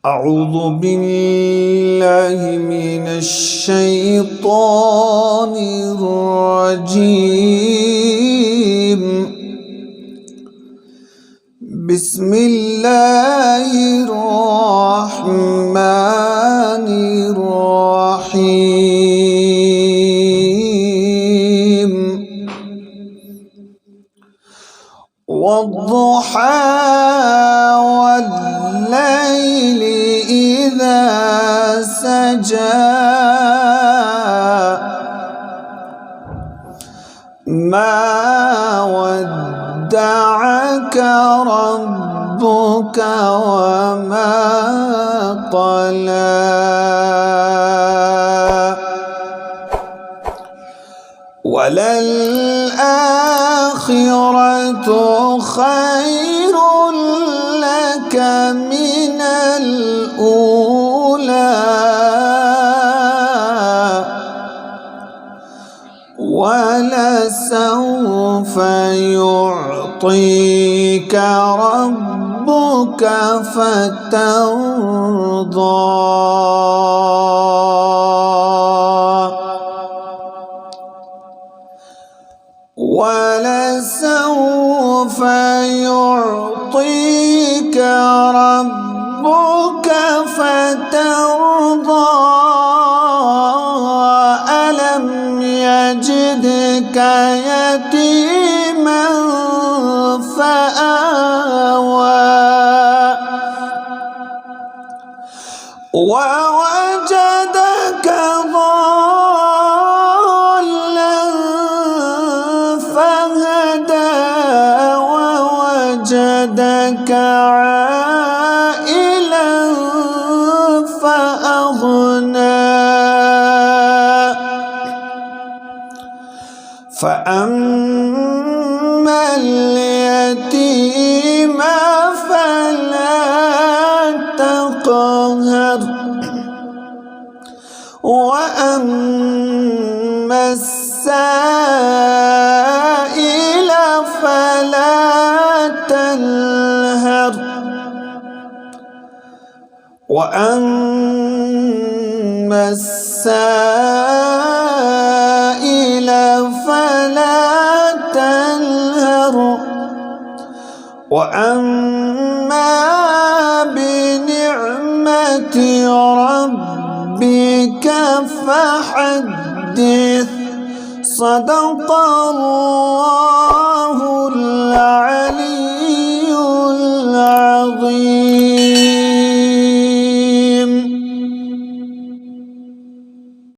أعوذ بالله من الشيطان الرجيم. بسم الله الرحمن الرحيم. والضحى والليل إذا سجى ما ودعك ربك وما قلى وللآخرة خير لك من الأولى ولسوف يعطيك ربك فترضى. ولسوف يعطيك ربك فترضى. ألم يجدك يتيما فآوى ووجدك ضالا فهدى ووجدك عائلا فأغنى. فأما اليتيم فلا تقهر وأما السائل فلا تنهر وأما السائل فلا تنهر وأما بنعمة ربك فحدث. صدق الله.